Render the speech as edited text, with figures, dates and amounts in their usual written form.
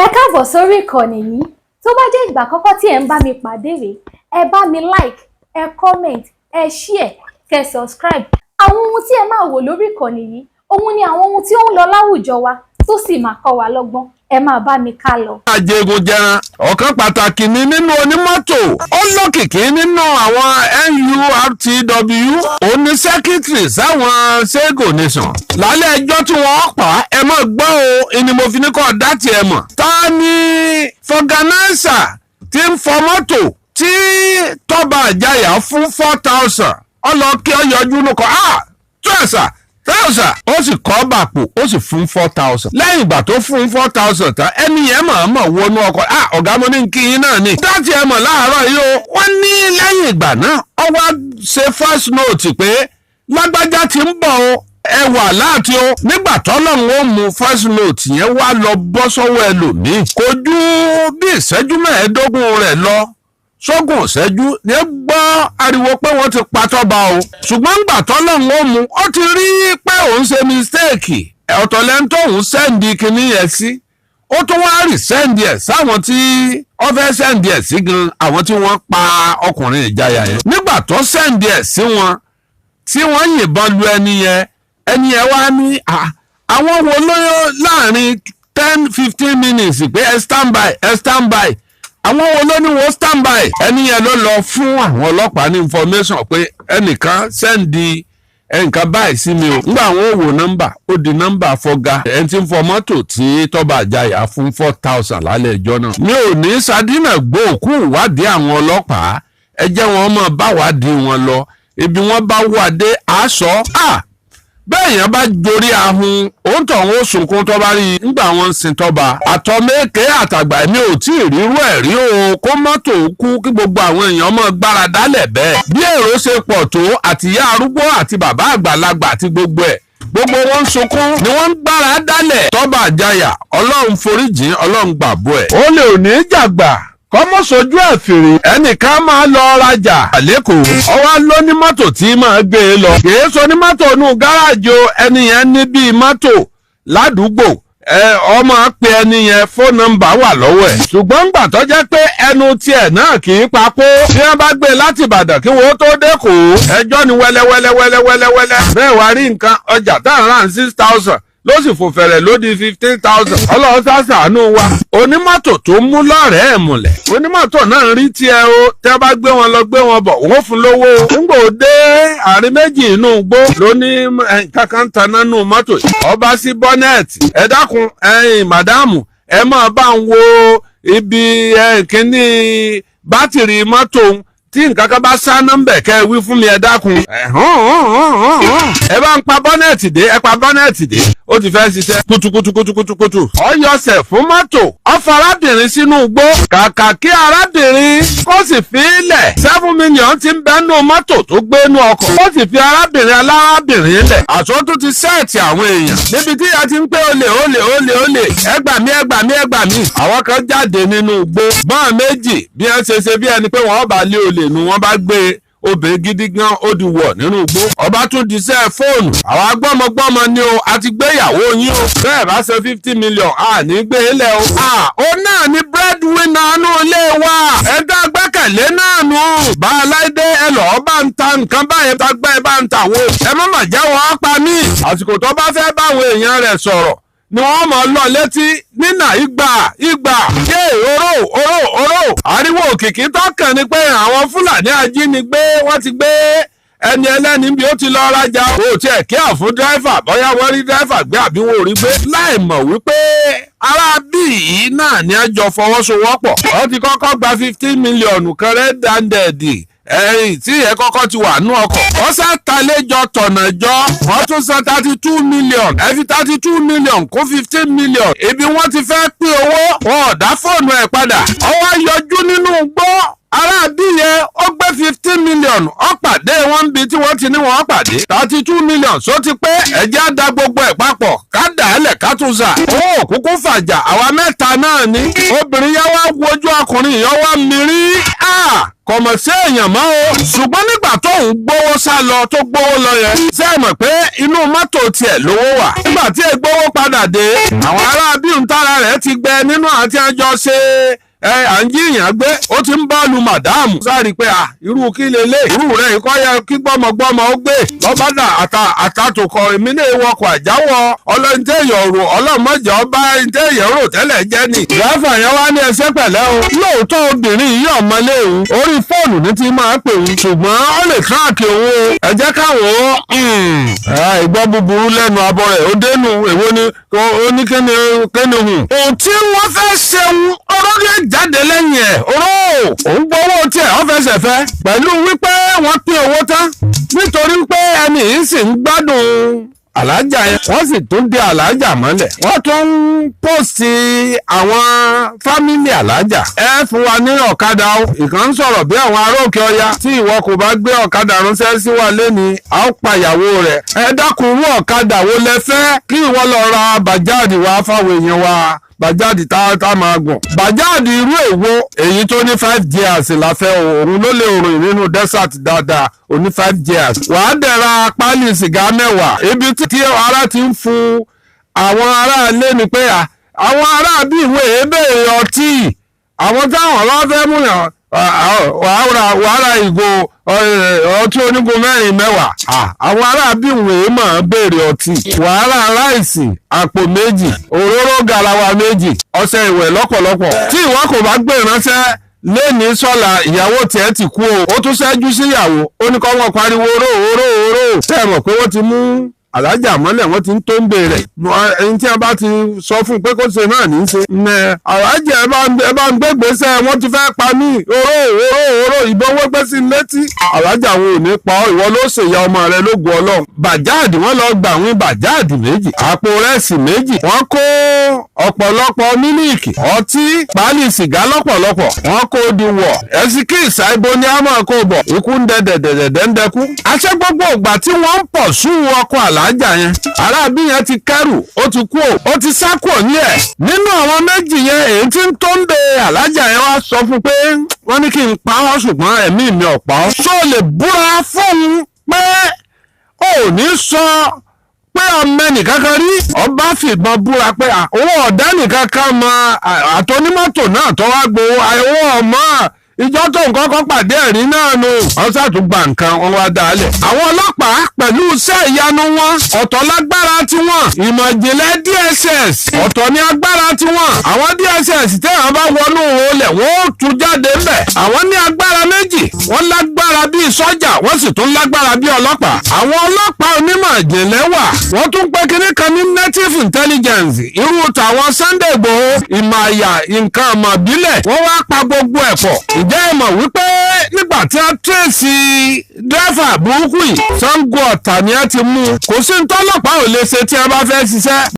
Ẹ káàbọ̀ sórí ìkànnì yìí. Tó bá jẹ́ ìgbà àkọ́kọ́ tí ẹ ń bá mi pàdé rèé, ẹ bá mi like, ẹ comment, ẹ share, kẹ́ subscribe. Àwọn ohun tí ẹ máa wò lórí ìkànnì yìí, òun ni àwọn ohun tí ó ń lọ láwùjọ wa tó sì máa kọ́ wa lọ́gbọ́n. Ẹ máa bá mi ká lọ. Ajégunjẹran ọ̀kan pàtàkì ni nínú onímọ́tò, ó lókìkí nínú àwọn NURTW, ó ní sẹ́kítírì sáwọn Sego Nation. Lálẹ́ ẹjọ́ tí wọ́n pa ẹ mọ̀ gbọ́ o, ni mo fi ní kọ́ dá tiẹ̀ mọ̀. Ta ni fọganáísà tí ń fọ mọ́tò tí Tobi Ijaya fún 4,000 ọlọ́kí ọyọjú ló kọ́ tẹ́sà ó sì kọ́ bàpò ó sì fún 4,000. Lẹ́yìn ìgbà tó fún 4,000 tán ẹni yẹn mọ̀ wọnú ọkọ̀ ọ̀gá mo ní kí yín náà ni. dáàtì ẹ mọ̀ láàárọ̀ yìí o, wọ́n ní lẹ́yìn ìgbà náà ó wá ṣe first note pé lágbájá ti ń bọ̀ o, ẹ wà láti o. nígbà tọ́lọ́run ó mú first note yẹn wá lọ bọ́ sọ́wọ́ ẹlòmíì, kò ju bí ìṣẹ́jú 15 rẹ̀ lọ sógun ìṣẹ́jú ní gbọ́ ariwo pé wọ́n ti pa Tobi o. ṣùgbọ́n ńgbà tọ́lọ́run ó mú ó ti rí pé òun ṣe mistake, ọ̀tọ̀ lẹ́ni tó òun sẹ́ndì kinní yẹn sí, ó tún wá rí sẹ́ndì ẹ̀ sáwọn tí wọ́n fẹ́ sẹ́ndì ẹ̀ sí gan, àwọn tí wọ́n pa ọkùnrin Ìjayà yẹn. nígbà tó sẹ́ndì ẹ̀ sí wọn tí wọ́n yìnbọn lu ẹni yẹn wá ní àwọn wo lóyún láàrin 10-15 minutes pé ẹ stand by àwọn wo ló ní wọ́n stand by. ẹni yẹn ló lọ fún àwọn ọlọ́pàá ní information pé ẹnìkan sẹ́ndì ẹnìkan báyìí sí mi o. nígbà àwọn òwò nọ́mbà ó di nọ́mbà fọ́gá ẹni tí ń fọ mọ́tò tí Tobi Ijaya fún 4,000 lálẹ́ ẹjọ́ náà. mi ò ní sadínà gbòòkú ìwádìí àwọn ọlọ́pàá, ẹ jẹ́ wọn mọ̀ bá wádìí wọn lọ, ibi wọn bá wà dé aṣọ bẹ́ẹ̀ yẹn bá jorí ahun òun tó àwọn òṣùnkún tó bá rí i nígbà wọn ń sin Tobi. àtọ́mẹ́kẹ́ àtàgbà mi ò tí ì rírú ẹ̀ rí o, kó mọ́tò kú kí gbogbo àwọn èèyàn mọ́ gbára dálẹ̀ bẹ́ẹ̀. bí èrò ṣe pọ̀ tó àtìyá arúgbó àti bàbá àgbàlagbà àti gbogbo wọn ń sunkún ni wọ́n ń gbára dálẹ̀. Tobi Ijaya ọlọ́run foríjìn, ọlọ́run gbàgbọ́ ẹ̀. ó lè ò ní jàgbà kọ́mọ́ sojú ẹ̀ fèrè. ẹnìkan máa lọ rajà lẹ́kọ̀ọ́, ọwọ́ ló ní mọ́tò tí máa gbé e lọ. kìí sọ ní mọ́tò nù gáràjì o, ẹni yẹn ní bíi mọ́tò ládùúgbò, ọmọ pe ẹni yẹn fóònù nọ́mbà wà lọ́wọ́ ẹ̀. ṣùgbọ́n gbà tó jẹ́ pé ẹnu tiẹ̀ náà kì í papò, bí wọ́n bá gbé láti Ìbàdàn kí wọ́n tó dẹ́kọ̀ọ́ ẹjọ́ ni wẹ́lẹ́wẹ́lẹ́wẹ́lẹ́wẹ́lẹ́. bẹ́ẹ̀ wá rí nǹkan ọjà táwọn rán 6,000 ló sì fò fẹ̀rẹ̀ lódi 15,000. ọlọ́run ṣàṣàánú wa. onímọ́tò tó mú lọ́rẹ̀ẹ́ ẹ̀ múlẹ̀, onímọ́tò náà ń rí tiẹ̀ o, tẹ́ bá gbé wọn lọ gbé wọn bọ̀ wọ́n fún lówó. nígbà òde àárín méjì inú igbó ló ní kankan taná nù mọ́tò yìí. ọba sí bọ́nẹ́ẹ̀tì, ẹ dákun màdámù ẹ máa bá ń wo ibi kíní bátìrì mọ́tò tí nǹkan kan bá sá nọ́mbẹ̀ kẹ́ ẹ wí fún mi ẹ dákun. ẹ bá ń pa bọ́nẹ̀tì dé, ẹ pa bọ́nẹ̀tì dé, ó ti fẹ́ ṣiṣẹ́ kutukutukutukutu. ọ yọsẹ̀ fún mọ́tò, ọ fa arábìnrin sínú igbó, kàkà kí arábìnrin kó sì fi ilẹ̀ 7 million ti ń bẹ́nu mọ́tò tó gbénú ọkọ̀, ó sì fi arábìnrin alárábìnrin lẹ̀. àtúntò tó ti sẹ́ẹ̀tì àwọn èèyàn níbi tí a ti ń pé olè ẹgbà mí. àwọn kan jáde nínú igbó, bọ́n méjì bí wọ́n ṣe bí ẹni pé wọ́n bá lé olè nu wọ́n bá gbé obìnrin gidi gan ó di wọ̀ nínú igbó. ọba tún diṣẹ́ fóònù, àwọn gbọ́mọgbọ́mọ ni o, àti gbéyàwó yín o, bẹ́ẹ̀ bá ṣe 50 million ní gbé ilẹ̀ o. ó náà ni breadwinner nù ilé wa, ẹ̀dá gbẹ́kẹ̀lé náà nù. bá a láìdé ẹ lọ́ọ́ bá ń ta nǹkan báyẹn tagbẹ́ ẹ bá ń ta wo, ẹ má mà jẹ́ wọ́n pa mí. àsìkò tó bá fẹ́ báwọn èèyàn rẹ̀ sọ̀rọ̀ ni wọ́n mọ̀ lọ létí nínà ìgbà yé oró. ariwo òkìkí tọ́kàn ni pé àwọn Fúlàní ajínigbé wọ́n ti gbé ẹni ẹlẹ́ni bí ó ti lọ rajà. ó tiẹ̀ kí àfún dírẹ́fà bóyá wọ́n rí dírẹ́fà gbé àbí wọn ò rí gbé, láì mọ̀ wípé ará bíi náà ni a jọ fọwọ́sowọ́pọ̀. wọ́n ti kọ́kọ́ gba 15 million kan red-handed tí ẹ kọ́kọ́ ti wà nú ọkọ̀. wọ́n sá talẹ́jọ tọ̀nà jọ, wọ́n tún san 32 million. ẹ fi 32 million kó 15 million. ibi wọ́n ti fẹ́ pín owó, wọn ò dá fóònù ẹ̀ padà. ọwọ́ yọjú nínú gbọ́. aráàbí yẹn ó gbé 15 million ó pàdé wọn bí tí wọ́n ti ní wọ́n pàdé. 32 million só ti pé ẹ̀jẹ̀ á da gbogbo ẹ̀ papọ̀ ká dà á lẹ̀ ká tún sà. owó òkúkú fàjà àwa mẹ́ta náà ni. obìnrin yẹn wá wojú ọkùnrin yẹn wá mírí. kọ̀mọ̀ sí èèyàn mọ́ o ṣùgbọ́n nígbà tó ń gbówó sá lọ tó gbówó lọ yẹn ṣé ẹ mọ̀ pé inú mọ́tò tiẹ̀ lówó wà nígbà tí ẹ gbówó padà dé àwọn ará bíi ntara rẹ̀ ti gbẹ nínú àti àjọ ṣe à ń jíyàn gbé ó ti ń bọ́ọ̀lù màdáàmù sáré pé irú kí lélẹ̀ irú rẹ̀ ikọ́ yẹ kí gbọ́mọgbọ́mọ ó gbé lọ́bàdà àtàtòkọ èmi náà wọkọ̀ àjáwọ̀ ọlọ́ntẹ́yọ̀ rò ọlọ́mọdé ọba ntẹ́yẹ̀ rò tẹ́lẹ̀ jẹ́ ni. ìyáfà yẹn wá ní ẹsẹ̀ pẹ̀lẹ́ o lóòótọ́ obìnrin yìí ọ̀mọlé òun orí fóònù ní ti máa pè òun ṣùgbọ́n ó lè tíráàkì òun ẹ jẹ́ káwọn ìgbọ́ búburú lẹ́nu abọ́ rẹ̀ ó dénú èwo ni ó ní kíni hùn. òun tí wọ́n fẹ́ ṣeun ọlọ́dẹ jáde lẹ́yìn ẹ̀ òun gbowó tiẹ̀ ó fẹsẹ̀ fẹ́ pẹ̀lú wípé wọ́n pín owó tán nítorí pé ẹni yìí sì ń gbádùn alájà yẹn wọ́n sì tún dé alájà mọ́lẹ̀ wọ́n tún ń pòsì àwọn fámìlì alájà ẹ fún wa ní ọ̀kadà o ìkan ń sọ̀rọ̀ bí àwọn ará òkè ọya tí ìwọ kò bá gbé ọ̀kadà ránṣẹ́ sí wa lẹ́ni a ó pa ìyàwó rẹ̀ ẹ dákun irú ọ̀kadà wo lẹ fẹ́ kí ìwọ lọ ra bàjáàdì wá fáwọn èèyàn wa bàjáàdì tá máa gùn bàjáàdì irú èwo èyí tó ní 5 gears la fẹ́ òun ló lè rìn nínú desert dáadáa ó ní 5 gears wàá dẹ̀ra pálí sìgá mẹ́wàá ibi tí ara ti ń fún àwọn aráalé ni pé àwọn ará bíi ìwé ebèrè ọtí àwọn táwọn bá fẹ́ mú yàn wàhálà ìgò ọtí onígun mẹ́rin mẹ́wàá àwọn ará bíi ìwé máa béèrè ọtí wàhálà ráìsì àpò méjì òróró garawa méjì ọṣẹ ìwẹ̀ lọ́pọ̀lọpọ̀ tí ìwọ kò bá gbé ìránṣẹ́ lẹ́ni sọ́la ìyàwó tiẹ̀ ti kú o ó tún ṣẹ́jú síyàwó ó ní kọ́ wọn pariwo oró tẹ́ ẹ mọ̀ pé wọ́n ti mú alájà mọ́lẹ̀ wọ́n ti ń tó ń bèèrè ẹni tí a bá ti sọ fún pé kó ṣe náà ní í ṣe. alájà ẹ bá ń gbégbèsè wọ́n ti fẹ́ pa mí oró ìbọn wọ́n gbé sí létí. alájà wọn ò ní pa ọ́ ìwọ ló ṣèyá ọmọ rẹ lógun ọlọ́run. bàjáàdì wọ́n lọ gbà wín bàjáàdì méjì àpò rẹ́sì méjì wọ́n kó ọ̀pọ̀lọpọ̀ mílíìkì ọtí pálí sìgá lọ́pọ̀lọpọ̀ wọ́n kó di wọ̀ ẹ̀sìnkì ìsàìbò ni a máa kó bọ̀ ikú ń dẹ́dẹ̀dẹ̀dẹ̀ ń dẹ́kú. àṣẹ gbogbo ìgbà tí wọ́n ń pọ̀ sún ọkọ̀ alájà yẹn arábí yẹn ti kẹrù ó ti kú ó ti sá kúrò ní ẹ̀ nínú àwọn méjì yẹn èyí tí ń tó ń de alájà yẹn wá sọ fún pé wọ́n ní kí n pa ọ́ ṣùgbọ́n ẹ̀mí mi ò pa ọ́. ṣó lè búra fóun pé ò ní sọ pé ọmọ ẹnìkankan rí ọba fìbọn búra pé owó ọ̀dá nìkankan mọ àtọ́nímọ́tò náà tó wá gbowó owó ọmọ ìjọ tó nǹkan kan pàdé ẹ̀rí náà nù wọ́n ṣàtúgbà nǹkan wọn wá dálẹ̀. àwọn ọlọ́pàá pẹ̀lú iṣẹ́ ìyanu wọn ọ̀tọ̀ lágbára tiwọn ìmọ̀ ìjìnlẹ̀ DSS ọ̀tọ̀ ní agbára tiwọn àwọn DSS tẹ́wọ̀n bá wọnú olè wọ́n ó tú jáde ńbẹ̀ àwọn ní agbára méjì wọ́n lágbára bíi sọ́jà wọ́n sì tún lágbára bíi ọlọ́pàá àwọn ọlọ́pàá onímọ̀ ìjìnlẹ̀ wà wọ́n tún pé kinní kan ní native intelligence irú tàwọn Sunday Igboho ìmọ̀ àyà nǹkan ọmọ ìbílẹ̀ wọ́n wá pa gbogbo ẹ̀ pọ̀ ǹjẹ́ ẹ mọ̀ wípé nígbà tí a tẹ̀sí dírẹ́fà burúkú yìí Ṣàngó Ọ̀tà ni a ti mú kò sí ní tọ́lọ́pàá ò lè ṣe tí a bá fẹ́ ṣiṣẹ́.